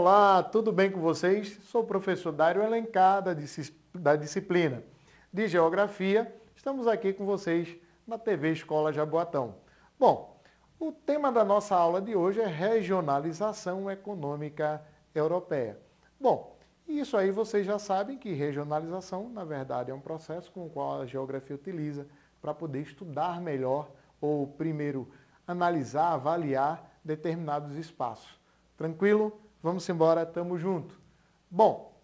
Olá, tudo bem com vocês? Sou o professor Dário Alencar, da disciplina de Geografia. Estamos aqui com vocês na TV Escola Jaboatão. Bom, o tema da nossa aula de hoje é regionalização econômica europeia. Bom, isso aí vocês já sabem que regionalização, na verdade, é um processo com o qual a geografia utiliza para poder estudar melhor ou, primeiro, analisar, avaliar determinados espaços. Tranquilo? Vamos embora, tamo junto. Bom,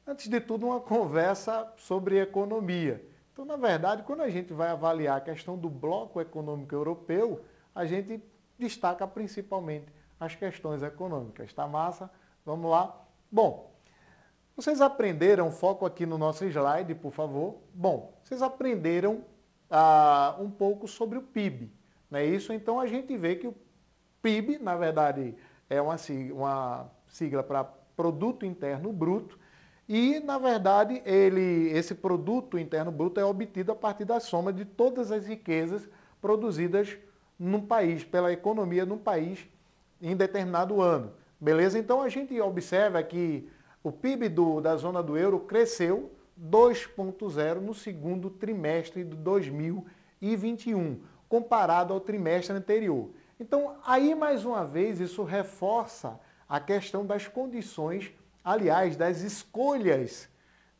antes de tudo, uma conversa sobre economia. Então, na verdade, quando a gente vai avaliar a questão do bloco econômico europeu, a gente destaca principalmente as questões econômicas. Tá massa? Vamos lá? Bom, vocês aprenderam, foco aqui no nosso slide, por favor. Bom, vocês aprenderam um pouco sobre o PIB, não é isso? Então, a gente vê que o PIB, na verdade, é uma sigla para Produto Interno Bruto e, na verdade, esse Produto Interno Bruto é obtido a partir da soma de todas as riquezas produzidas num país, pela economia num país em determinado ano. Beleza? Então, a gente observa que o PIB da zona do euro cresceu 2,0 no segundo trimestre de 2021, comparado ao trimestre anterior. Então, aí, mais uma vez, isso reforça a questão das condições, aliás, das escolhas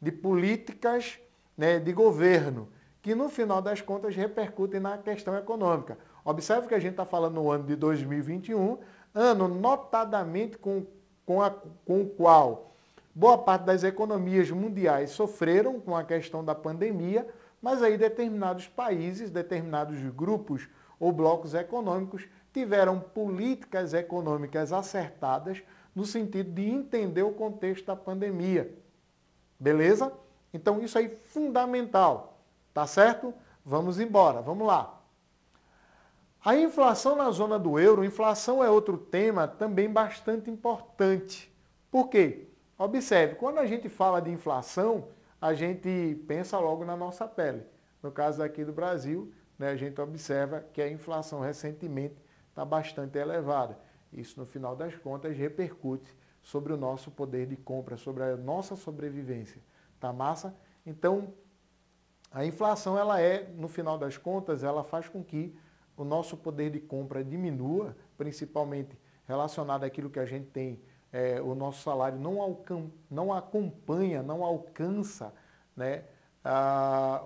de políticas, né, de governo, que, no final das contas, repercutem na questão econômica. Observe que a gente está falando no ano de 2021, ano notadamente com o qual boa parte das economias mundiais sofreram com a questão da pandemia, mas aí determinados países, determinados grupos ou blocos econômicos tiveram políticas econômicas acertadas no sentido de entender o contexto da pandemia. Beleza? Então isso aí é fundamental. Tá certo? Vamos embora, vamos lá. A inflação na zona do euro, inflação é outro tema também bastante importante. Por quê? Observe, quando a gente fala de inflação, a gente pensa logo na nossa pele. No caso aqui do Brasil, né, a gente observa que a inflação recentemente está bastante elevada. Isso, no final das contas, repercute sobre o nosso poder de compra, sobre a nossa sobrevivência. Tá massa? Então, a inflação, no final das contas, ela faz com que o nosso poder de compra diminua, principalmente relacionado àquilo que a gente tem, o nosso salário não acompanha, não alcança, né,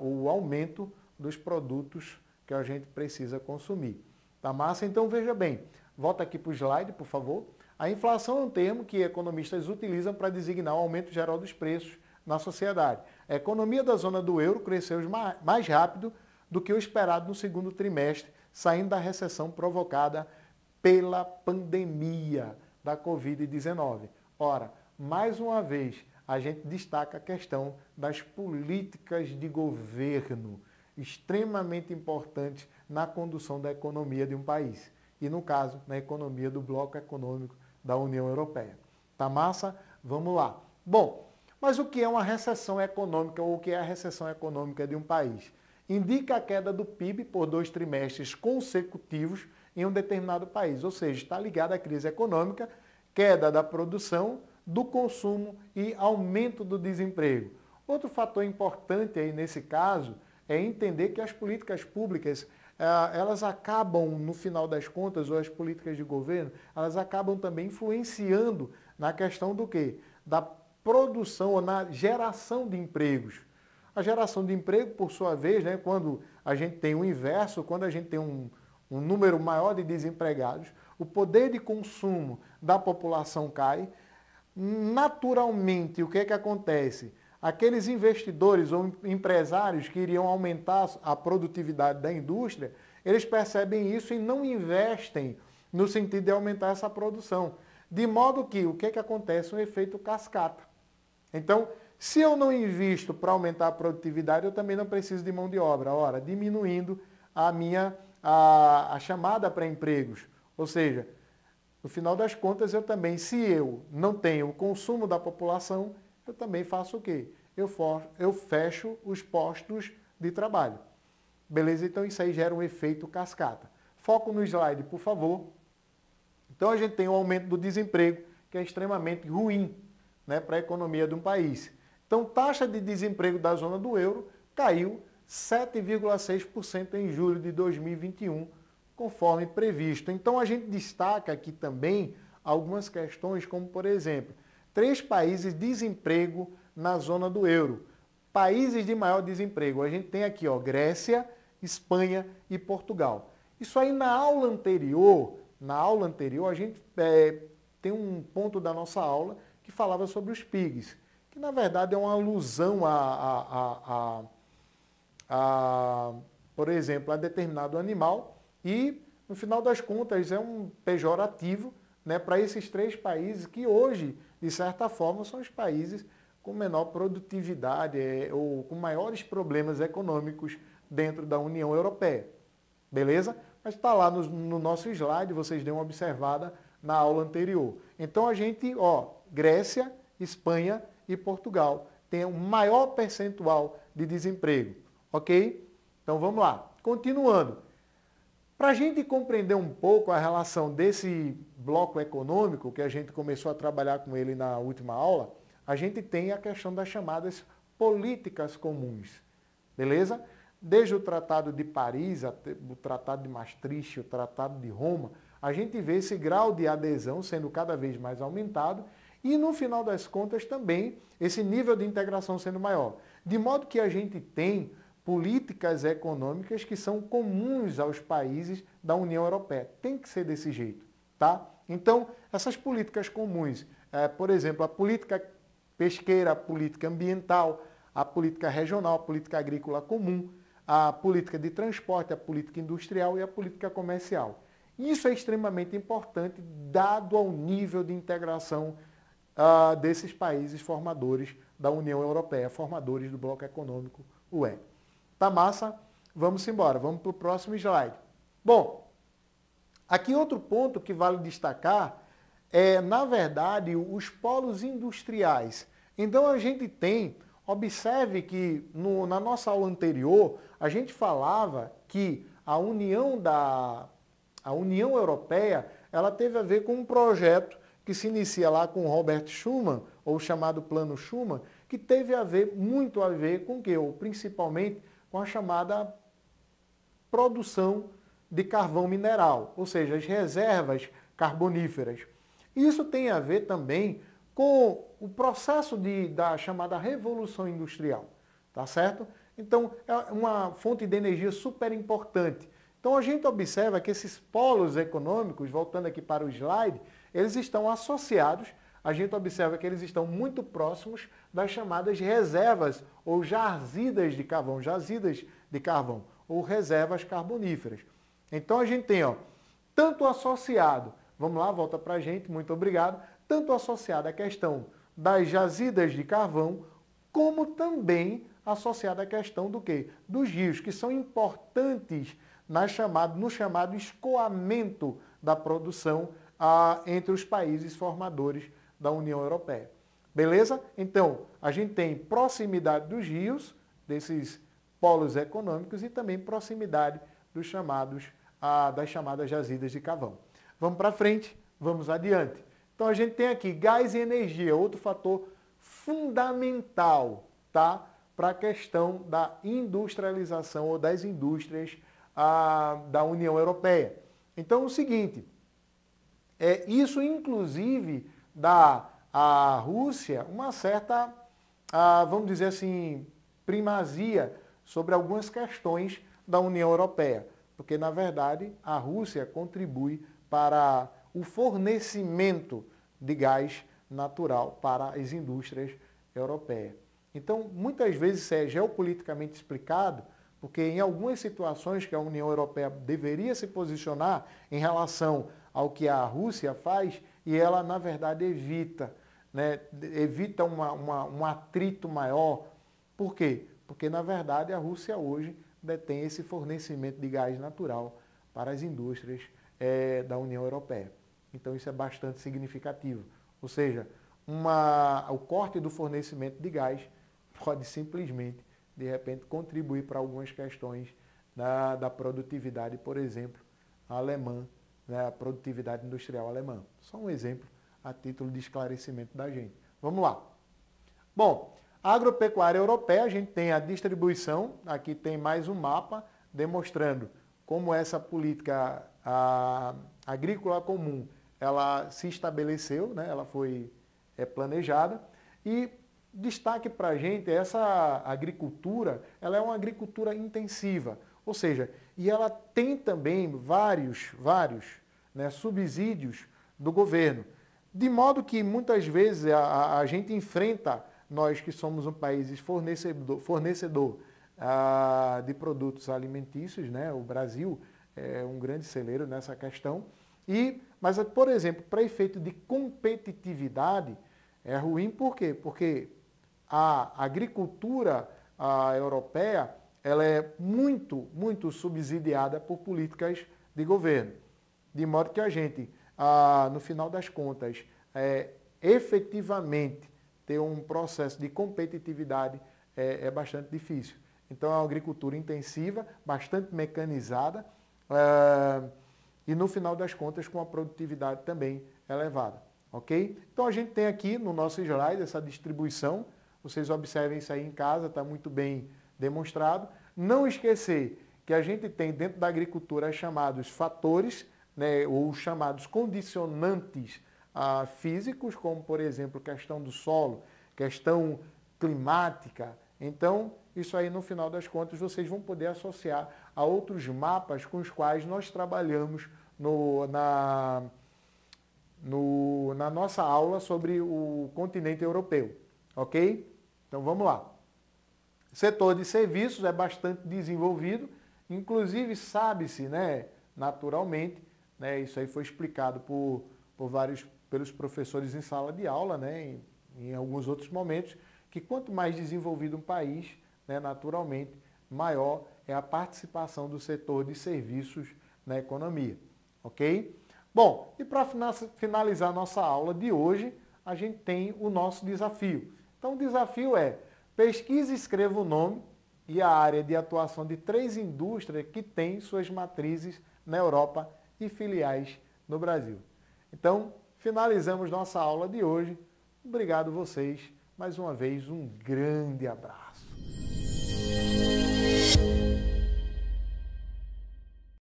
o aumento dos produtos que a gente precisa consumir. Tá massa? Então veja bem, volta aqui para o slide, por favor. A inflação é um termo que economistas utilizam para designar o aumento geral dos preços na sociedade. A economia da zona do euro cresceu mais rápido do que o esperado no segundo trimestre, saindo da recessão provocada pela pandemia da Covid-19. Ora, mais uma vez, a gente destaca a questão das políticas de governo, extremamente importantes na condução da economia de um país. E, no caso, na economia do bloco econômico da União Europeia. Tá massa? Vamos lá. Bom, mas o que é uma recessão econômica ou o que é a recessão econômica de um país? Indica a queda do PIB por 2 trimestres consecutivos em um determinado país, ou seja, está ligada à crise econômica, queda da produção, do consumo e aumento do desemprego. Outro fator importante aí nesse caso é entender que as políticas públicas, elas acabam, no final das contas, ou as políticas de governo, elas acabam também influenciando na questão do quê? Da produção ou na geração de empregos. A geração de emprego, por sua vez, né, quando a gente tem o inverso, quando a gente tem um número maior de desempregados, o poder de consumo da população cai. Naturalmente, o que é que acontece? Aqueles investidores ou empresários que iriam aumentar a produtividade da indústria, eles percebem isso e não investem no sentido de aumentar essa produção. De modo que, o que é que acontece? Um efeito cascata. Então, se eu não invisto para aumentar a produtividade, eu também não preciso de mão de obra. Ora, diminuindo a chamada para empregos. Ou seja, no final das contas, se eu não tenho o consumo da população, eu também faço o quê? Eu fecho os postos de trabalho. Beleza? Então isso aí gera um efeito cascata. Foco no slide, por favor. Então a gente tem o aumento do desemprego, que é extremamente ruim, né, para a economia de um país. Então, taxa de desemprego da zona do euro caiu 7,6% em julho de 2021, conforme previsto. Então, a gente destaca aqui também algumas questões, como, por exemplo, 3 países de desemprego na zona do euro. Países de maior desemprego. A gente tem aqui, ó, Grécia, Espanha e Portugal. Isso aí na aula anterior, a gente tem um ponto da nossa aula que falava sobre os PIGs, que na verdade é uma alusão por exemplo, a determinado animal e, no final das contas, é um pejorativo, né, para esses 3 países que hoje, de certa forma, são os países com menor produtividade ou com maiores problemas econômicos dentro da União Europeia. Beleza? Mas está lá no nosso slide, vocês dêem uma observada na aula anterior. Então a gente, ó, Grécia, Espanha e Portugal tem um maior percentual de desemprego. Ok? Então vamos lá. Continuando. Para a gente compreender um pouco a relação desse bloco econômico, que a gente começou a trabalhar com ele na última aula, a gente tem a questão das chamadas políticas comuns. Beleza? Desde o Tratado de Paris, o Tratado de Maastricht, o Tratado de Roma, a gente vê esse grau de adesão sendo cada vez mais aumentado e, no final das contas, também esse nível de integração sendo maior. De modo que a gente tem políticas econômicas que são comuns aos países da União Europeia. Tem que ser desse jeito, tá? Então, essas políticas comuns, por exemplo, a política pesqueira, a política ambiental, a política regional, a política agrícola comum, a política de transporte, a política industrial e a política comercial. Isso é extremamente importante, dado ao nível de integração desses países formadores da União Europeia, formadores do Bloco Econômico UE. Tá massa? Vamos embora, vamos para o próximo slide. Bom, aqui outro ponto que vale destacar é, na verdade, os polos industriais. Então a gente tem, observe que na nossa aula anterior, a gente falava que a União Europeia, ela teve a ver com um projeto que se inicia lá com Robert Schuman, ou chamado Plano Schuman, que teve muito a ver com o quê? Ou principalmente com a chamada produção de carvão mineral, ou seja, as reservas carboníferas. Isso tem a ver também com o processo da chamada Revolução Industrial, tá certo? Então, é uma fonte de energia super importante. Então, a gente observa que esses polos econômicos, voltando aqui para o slide, eles estão associados, a gente observa que eles estão muito próximos das chamadas reservas ou jazidas de carvão, ou reservas carboníferas. Então, a gente tem, ó, tanto associado, vamos lá, volta para a gente, muito obrigado, tanto associado à questão das jazidas de carvão, como também associado à questão do quê? Dos rios, que são importantes no chamado escoamento da produção entre os países formadores da União Europeia. Beleza? Então, a gente tem proximidade dos rios, desses polos econômicos, e também proximidade das chamadas jazidas de carvão. Vamos para frente, vamos adiante. Então, a gente tem aqui gás e energia, outro fator fundamental, tá? Para a questão da industrialização ou das indústrias da União Europeia. Então, o seguinte, isso inclusive dá à Rússia uma certa, vamos dizer assim, primazia sobre algumas questões da União Europeia, porque, na verdade, a Rússia contribui para o fornecimento de gás natural para as indústrias europeias. Então, muitas vezes isso é geopoliticamente explicado, porque em algumas situações que a União Europeia deveria se posicionar em relação ao que a Rússia faz, e ela, na verdade, evita, né? Evita um atrito maior. Por quê? Porque, na verdade, a Rússia hoje detém esse fornecimento de gás natural para as indústrias da União Europeia. Então, isso é bastante significativo. Ou seja, o corte do fornecimento de gás pode simplesmente, de repente, contribuir para algumas questões da produtividade, por exemplo, alemã, né, a produtividade industrial alemã. Só um exemplo a título de esclarecimento da gente. Vamos lá. Bom, a agropecuária europeia, a gente tem a distribuição, aqui tem mais um mapa demonstrando como essa política agrícola comum, ela se estabeleceu, né? Ela foi planejada. E destaque para a gente, essa agricultura, ela é uma agricultura intensiva, ou seja, e ela tem também vários né, subsídios do governo, de modo que muitas vezes a gente enfrenta, nós que somos um país fornecedor de produtos alimentícios, né? O Brasil é um grande celeiro nessa questão, mas, por exemplo, para efeito de competitividade, é ruim por quê? Porque a agricultura europeia ela é muito subsidiada por políticas de governo. De modo que a gente, no final das contas, efetivamente ter um processo de competitividade é bastante difícil. Então é uma agricultura intensiva, bastante mecanizada e no final das contas com a produtividade também elevada. Ok? Então a gente tem aqui no nosso slide essa distribuição. Vocês observem isso aí em casa, está muito bem demonstrado. Não esquecer que a gente tem dentro da agricultura chamados fatores, né, ou chamados condicionantes físicos, como por exemplo questão do solo, questão climática. Então, isso aí no final das contas vocês vão poder associar a outros mapas com os quais nós trabalhamos na nossa aula sobre o continente europeu, ok? Então vamos lá. O setor de serviços é bastante desenvolvido, inclusive sabe-se, né, naturalmente, né, isso aí foi explicado pelos professores em sala de aula, né, em alguns outros momentos, que quanto mais desenvolvido um país, né, naturalmente, maior é a participação do setor de serviços na economia, ok? Bom, e para finalizar nossa aula de hoje, a gente tem o nosso desafio. Então, o desafio é pesquise e escreva o nome e a área de atuação de 3 indústrias que têm suas matrizes na Europa e filiais no Brasil. Então, finalizamos nossa aula de hoje. Obrigado vocês. Mais uma vez, um grande abraço.